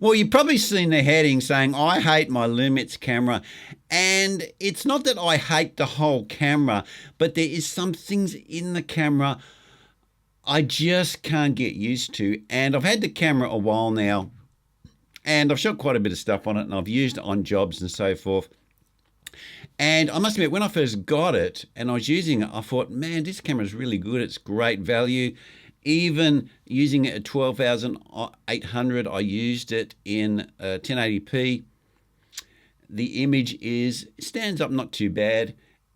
Well, you've probably seen the heading saying, I hate my Lumix camera. And it's not that I hate the whole camera, but there is some things in the camera I just can't get used to. And I've had the camera a while now, and I've shot quite a bit of stuff on it, and I've used it on jobs and so forth. And I must admit, when I first got it and I was using it, I thought, man, this camera is really good. It's great value. Even using it at 12,800, I used it in 1080p. The image stands up not too bad,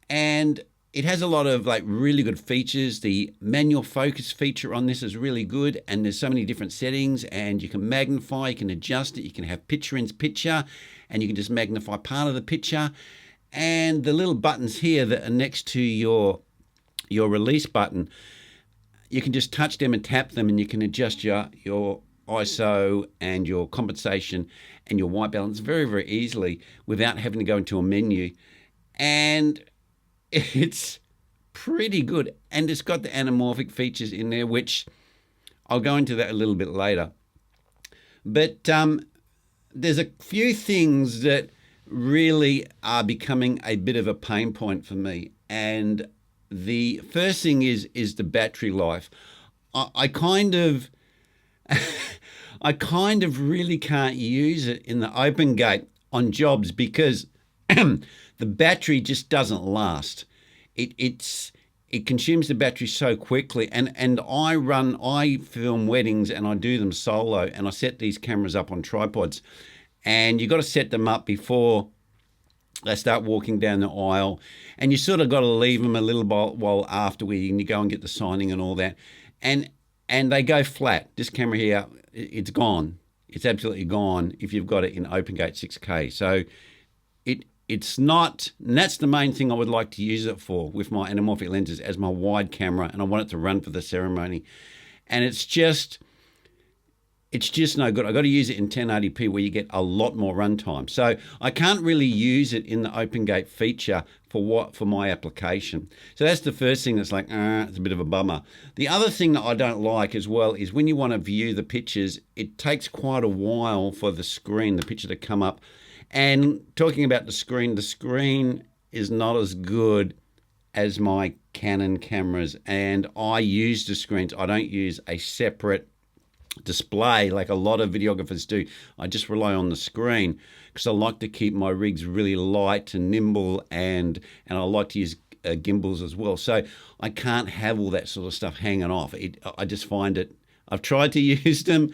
and it has a lot of like really good features. The manual focus feature on this is really good, and there's so many different settings, and you can magnify, you can adjust it, you can have picture in picture, and you can just magnify part of the picture. And the little buttons here that are next to your release button, you can just touch them and tap them, and you can adjust your ISO and your compensation and your white balance very, very easily without having to go into a menu. And it's pretty good. And it's got the anamorphic features in there, which I'll go into that a little bit later. But there's a few things that really are becoming a bit of a pain point for me. And the first thing is the battery life. I kind of really can't use it in the open gate on jobs because the battery just doesn't last. It consumes the battery so quickly, and I film weddings and I do them solo, and I set these cameras up on tripods, and you got to set them up before they start walking down the aisle, and you sort of got to leave them a little while after and you go and get the signing and all that, and they go flat. This camera here, it's gone. It's absolutely gone if you've got it in OpenGate 6K. So it's not, and that's the main thing I would like to use it for with my anamorphic lenses as my wide camera, and I want it to run for the ceremony. And it's just no good. I got to use it in 1080p where you get a lot more runtime. So I can't really use it in the OpenGate feature for my application. So that's the first thing that's like, it's a bit of a bummer. The other thing that I don't like as well is when you want to view the pictures, it takes quite a while for the picture to come up. And talking about the screen is not as good as my Canon cameras. And I use the screens. I don't use a separate display like a lot of videographers do. I just rely on the screen because I like to keep my rigs really light and nimble, and I like to use gimbals as well. So I can't have all that sort of stuff hanging off. I just find it, I've tried to use them,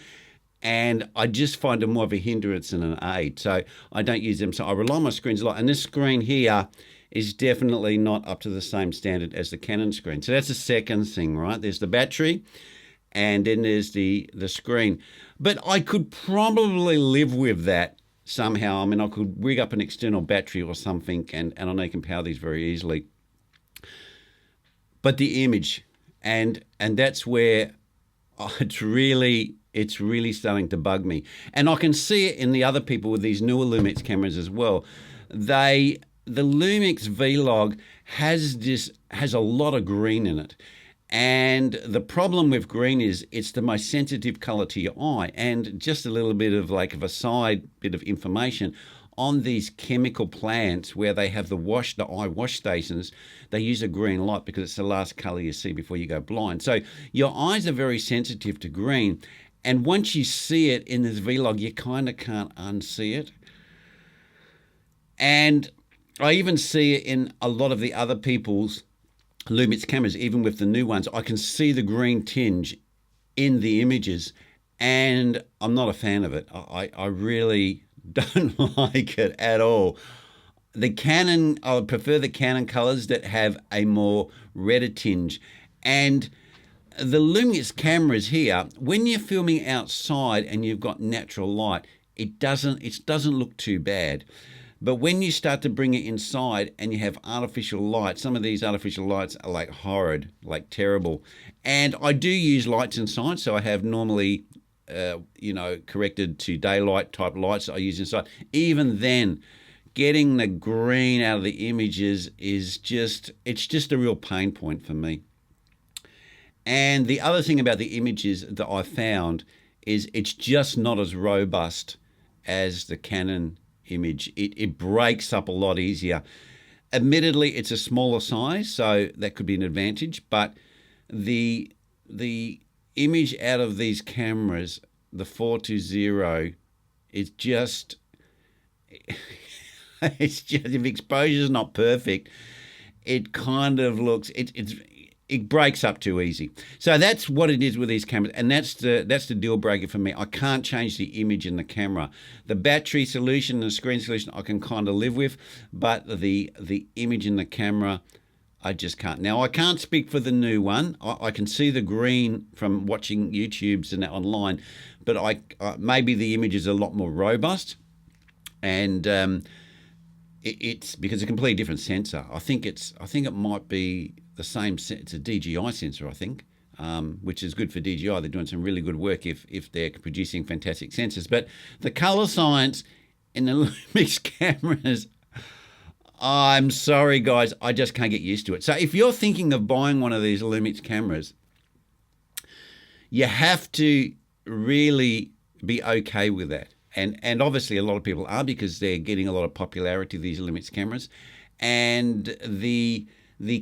and I just find them more of a hindrance than an aid. So I don't use them. So I rely on my screens a lot. And this screen here is definitely not up to the same standard as the Canon screen. So that's the second thing, right? There's the battery, and then there's the screen. But I could probably live with that somehow. I mean, I could rig up an external battery or something, and I know you can power these very easily. But the image, and that's where it's really starting to bug me. And I can see it in the other people with these newer Lumix cameras as well. The Lumix Vlog has a lot of green in it. And the problem with green is it's the most sensitive color to your eye. And just a little bit of a side bit of information on these chemical plants where they have the eye wash stations, they use a green light because it's the last color you see before you go blind. So your eyes are very sensitive to green. And once you see it in this Vlog, you kind of can't unsee it. And I even see it in a lot of the other people's Lumix cameras, even with the new ones. I can see the green tinge in the images, and I'm not a fan of it. I really don't like it at all. I would prefer the Canon colors that have a more redder tinge. And the Lumix cameras here, when you're filming outside and you've got natural light, it doesn't look too bad. But when you start to bring it inside and you have artificial light, some of these artificial lights are like horrid, like terrible. And I do use lights inside, so I have normally, corrected to daylight type lights that I use inside. Even then, getting the green out of the images it's just a real pain point for me. And the other thing about the images that I found is it's just not as robust as the Canon image. It breaks up a lot easier. Admittedly, it's a smaller size, so that could be an advantage, but the image out of these cameras, the 420, is just it's just, if exposure is not perfect, it kind of looks it breaks up too easy. So that's what it is with these cameras, and that's the deal breaker for me. I can't change the image in the camera. The battery solution and the screen solution I can kind of live with, but the image in the camera, I just can't. Now, I can't speak for the new one. I can see the green from watching YouTubes and that online, but maybe the image is a lot more robust, and it's because it's a completely different sensor. I think it might be the same. It's a DJI sensor, I think, which is good for DJI. They're doing some really good work if they're producing fantastic sensors. But the color science in the LUMIX cameras, I'm sorry, guys, I just can't get used to it. So if you're thinking of buying one of these LUMIX cameras, you have to really be okay with that. And obviously a lot of people are, because they're getting a lot of popularity, these LUMIX cameras. And the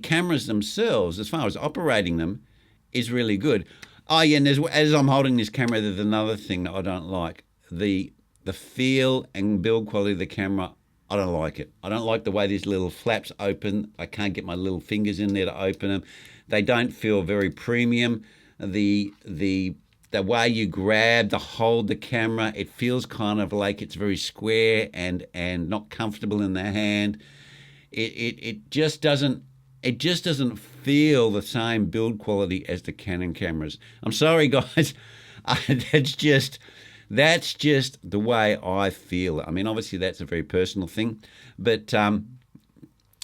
cameras themselves, as far as operating them, is really good. Oh yeah, and as I'm holding this camera, there's another thing that I don't like. The feel and build quality of the camera, I don't like it. I don't like the way these little flaps open. I can't get my little fingers in there to open them. They don't feel very premium. The way you grab to hold the camera, it feels kind of like it's very square and not comfortable in the hand. It just doesn't feel the same build quality as the Canon cameras. I'm sorry, guys. That's just the way I feel. I mean, obviously that's a very personal thing, but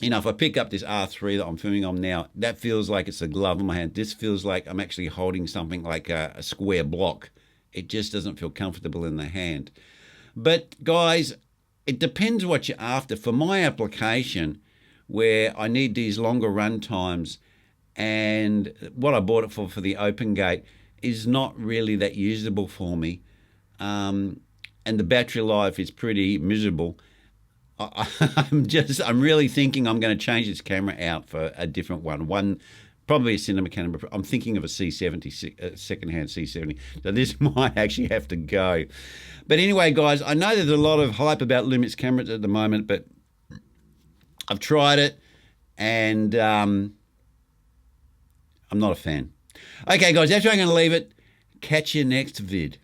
if I pick up this R3 that I'm filming on now, that feels like it's a glove in my hand. This feels like I'm actually holding something like a square block. It just doesn't feel comfortable in the hand. But guys, it depends what you're after. For my application, where I need these longer run times, and what I bought it for the open gate, is not really that usable for me. And the battery life is pretty miserable. I'm really thinking I'm going to change this camera out for a different one. Probably a cinema camera. I'm thinking of a C70, secondhand C70. So this might actually have to go. But anyway, guys, I know there's a lot of hype about LUMIX cameras at the moment, but I've tried it, and I'm not a fan. Okay, guys, that's where I'm going to leave it. Catch you next vid.